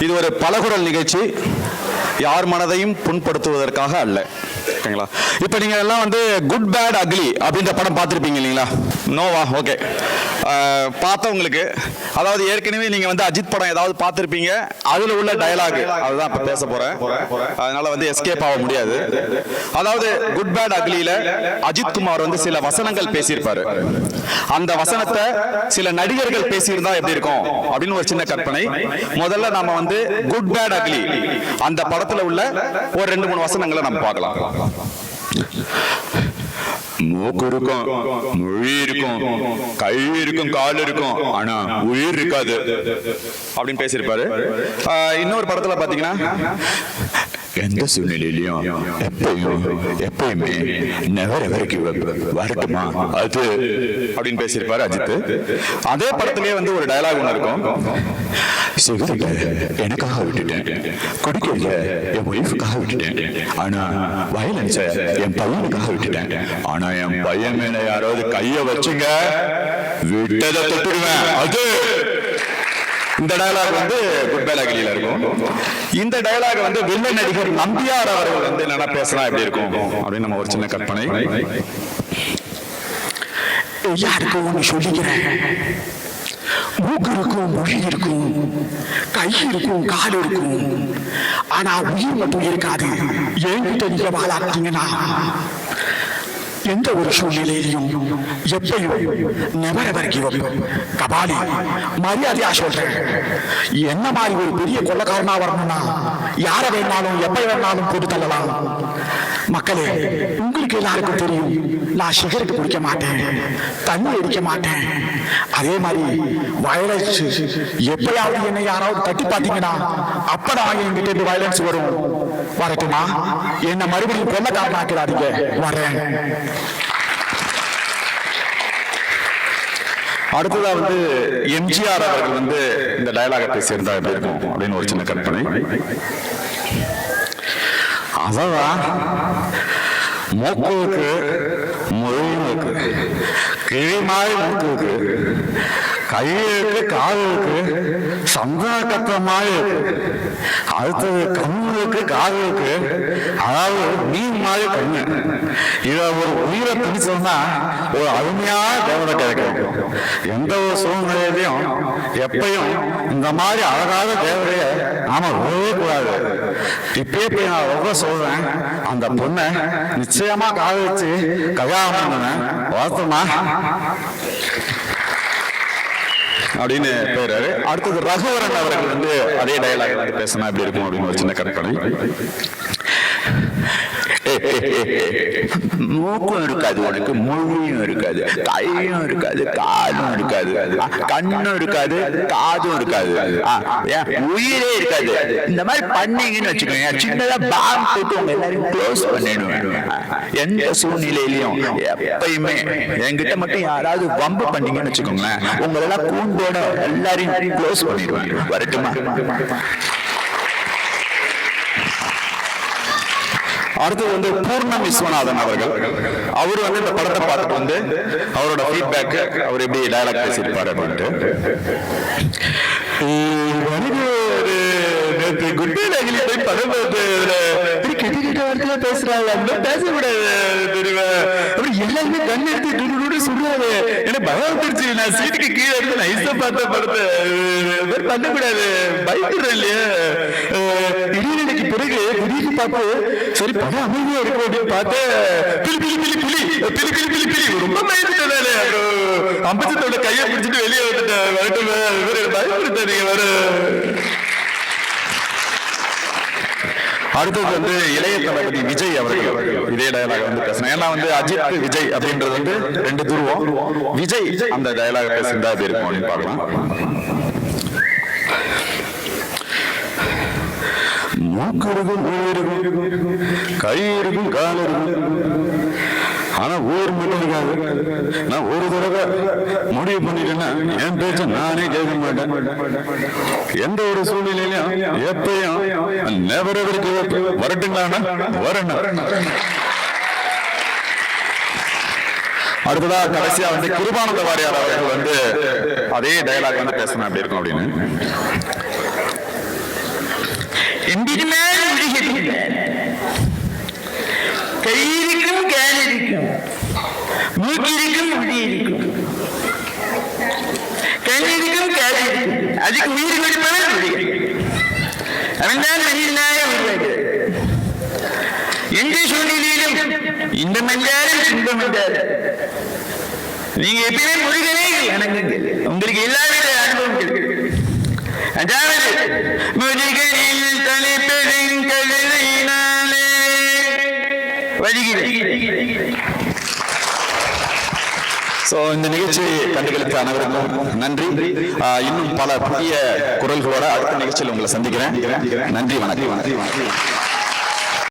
இது ஒரு பலகுரல் நிகழ்ச்சி, யார் மனதையும் புண்படுத்துவதற்காக அல்ல. ஓகேங்களா? இப்போ நீங்கள் எல்லாம் வந்து குட் பேட் அக்லி அப்படின்ற படம் பார்த்துருப்பீங்க இல்லைங்களா? நோவா? ஓகே. பார்த்தவங்களுக்கு, அதாவது ஏற்கனவே நீங்கள் வந்து அஜித் படம் ஏதாவது பார்த்துருப்பீங்க, அதில் உள்ள டயலாக் அதுதான் இப்போ பேச போகிறேன். அதனால வந்து எஸ்கேப் ஆக முடியாது. அதாவது குட் பேட் அக்லியில் அஜித் குமார் வந்து சில வசனங்கள் பேசியிருப்பாரு. அந்த வசனத்தை சில நடிகர்கள் பேசியிருந்தா எப்படி இருக்கும் அப்படின்னு ஒரு சின்ன கற்பனை. முதல்ல நாம வந்து குட் பேட் அக்லி அந்த படத்துல உள்ள ஒரு 2-3 வசனங்களை நம்ம பார்க்கலாம். மூக்கு இருக்கும், மொழி இருக்கும், கை இருக்கும், கால் இருக்கும், ஆனா உயிர் இருக்காது அப்படின்னு பேசியிருப்பாரு. இன்னொரு படத்துல பாத்தீங்கன்னா, எந்த சூழ்நிலையிலையும் எப்பயுமே நெவர் எவர் கிவ் அப், வரட்டுமா அது அப்படின்னு பேசியிருப்பாரு அஜித். அதே படத்திலேயே வந்து ஒரு டயலாக் ஒன்று இருக்கும். சிகரெட் எனக்காக விட்டுட்டேன், குடிக்கல என் ஒய்ஃபுக்காக விட்டுட்டேன், ஆனா வயலன்ஸ என் பையனுக்காக விட்டுட்டேன், ஆனா என் பையன் மேல யாராவது கைய வச்சுங்க விட்டதை தொட்டுடுவேன். அது இந்த டயலாக் வந்து குட் பேட் அக்லில இருக்கும். இந்த டயலாக் வந்து வில்லன் நடிகர் நம்பியார் அவர்கள் வந்து என்ன பேசலாம் எப்படி இருக்கும் அப்படின்னு நம்ம ஒரு சின்ன கற்பனை. யாருக்கும் ஒன்று சொல்லிக்கிறேன், மூக்கு இருக்கும், மொழி இருக்கும், கை இருக்கும், கால் இருக்கும், ஆனா உயிர் மட்டும் இருக்காது. என்கிட்ட நீங்க வாழாட்டீங்கன்னா எந்த ஒரு சூழ்நிலையிலையும் எப்பயும் never ever give up. Kabali, மரியாதையா சொல்றேன், என்ன மாதிரி ஒரு பெரிய கொள்ளக்காரனா வரணும்னா யார வேணாலும் எப்ப வேணாலும் போட்டு தள்ளலாம். மக்களே, உங்களுக்கு எல்லாருக்கும் தெரியும், நான் சிகரெட் குடிக்க மாட்டேன், தண்ணி அடிக்க மாட்டேன். அதே மாதிரி வயலன்ஸ் எப்பயாவது என்னை யாராவது தட்டி பார்த்தீங்கன்னா அப்பதான் என்கிட்ட இருந்து வயலன்ஸ் வரும். வரட்டுமா? என்ன மறுபடியும் கொள்ளக்காரனாக்கிறாதீங்க. வரேன். அடுத்ததா வந்து எம்ஜிஆர் அவர்கள் வந்து இந்த டயலாக பேசியிருந்தா எப்படி இருக்கும் அப்படின்னு ஒரு சின்ன கற்பனை. அதான் மூக்குக்கு மொழியும் இருக்கு, கிழிமாய் மூக்குக்கு, கையிருக்கு, காலுக்கு, சந்தாக்கத்தமாய் இருக்கு, அடுத்தது கண்ணுக்கு, காலுக்கு, அதாவது மீன் மாதிரி கண்ணு. இத ஒரு உயிரை பிடிச்சோம்னா ஒரு அருமையான தேவதை கிடைக்கும். எந்த ஒரு சூழ்நிலையிலையும் எப்பயும் இந்த மாதிரி அழகான தேவதைய நாம விடவே கூடாது. இப்பயே போய் நான் ரொம்ப சொல்றேன், அந்த பொண்ணை நிச்சயமா காதலிச்சு கல்யாணம் வாழ்த்துமா அப்படின்னு பேராரு. அடுத்தது ரகுவரன் அவர்கள் வந்து அதே டயலாக் பேசினா எப்படி இருக்கும் அப்படின்னு ஒரு சின்ன கற்பனை. மூக்கும் இருக்காது உனக்கு, மொழியும் இருக்காது, கையும் இருக்காது, காலும் இருக்காது, கண்ணும் இருக்காது, காதும் இருக்காது, உயிரே இருக்காது. இந்த மாதிரி பண்ணீங்கன்னு வச்சுக்கோங்க, சின்னதா பாம் போட்டு உங்க எல்லாரையும் க்ளோஸ் பண்ணிடுவேன். எந்த சூழ்நிலையிலையும் எப்பயுமே என்கிட்ட மட்டும் யாராவது வம்பு பண்ணீங்கன்னு வச்சுக்கோங்களேன், உங்களெல்லாம் கூண்டோட எல்லாரையும் க்ளோஸ் பண்ணிடுவேன். வரட்டுமா? அடுத்தது வந்து பூர்ணம் விஸ்வநாதன் அவர்கள். அவர் வந்து இந்த படத்தை பார்த்துட்டு வந்து அவரோட ஃபீட்பேக், அவர் எப்படி டயலாக் பேசியிருப்பாரு அப்படின்ட்டு. போய் படம் பேசுறாங்க, பேசக்கூடாது தெரியுமா? அப்படி எல்லாருமே கண் எடுத்து சொல்றாரு. ஏன்னா பயம் வந்துருச்சு, நான் சீட்டுக்கு கீழே இருந்து நைஸா பார்த்த படத்தை பண்ணக்கூடாது, பயப்படுறேன் இல்லையா? இடைநிலைக்கு பிறகு திடீர்னு பார்த்து சரி படம் அமைதியா இருக்கும் அப்படின்னு பார்த்து பிலி பிலி பிலி பிலி பிலி பிலி பிலி பிலி ரொம்ப பயந்துட்டேன். அப்புறம் அம்பத்தோட கையை பிடிச்சிட்டு வெளியே வந்துட்டேன். வரட்டும், பயப்படுத்தாதீங்க வர. அடுத்தது வந்து இளைய தளபதி விஜய் அவர்கள் இதே டயலாக் வந்து பேசினேன். ஏன்னா வந்து அஜித் விஜய் அப்படின்றது வந்து 2 துருவம். விஜய் அந்த டயலாக் பேசியிருந்தா அது இருக்கும் அப்படின்னு பார்க்கலாம். மூக்கு இருக்கும், கை இருக்கும், கால் இருக்கும், ஆனா ஊர் மட்டும் இருக்காது. நான் ஒரு தடவை முடிவு பண்ணிட்டேன்னா என் பேச்ச நானே கேட்க மாட்டேன். எந்த ஒரு சூழ்நிலையிலும் எப்பயும் நெவர் எவர் கிவ் அப். வரட்டுங்களா? வரணும். அடுத்ததா கடைசியா வந்து கிருபானந்த வாரியார் அவர்கள் வந்து அதே டயலாக் வந்து பேசணும் அப்படி இருக்கும் அப்படின்னு. எம்பிடுமேல் முழுகிடுகிறார். கையிருக்கும் காலிருக்கும், மூக்கிருக்கும் முடியிருக்கும், கண்ணிருக்கும் காலிருக்கும், அதுக்கு உயிர் கொடுப்பவன் முடியும். அவன்தான் மனிதனாக உருவாகிறார். எந்த சூழ்நிலையிலும் இந்த மஞ்சாரம் துன்பம் என்றார். நீங்க எப்பயுமே முருகனே வணங்குங்கள், உங்களுக்கு எல்லாவித அனுபவம் கிடைக்கும். அதாவது முருகனில் தலைப்பெருங்கருணையினாலே வருகிறேன். ஸோ இந்த நிகழ்ச்சியை கண்டுகளுக்கு அனைவருக்கும் நன்றி. இன்னும் பல புதிய குரல்களோட அடுத்த நிகழ்ச்சியில் உங்களை சந்திக்கிறேன். நன்றி, வணக்கம்.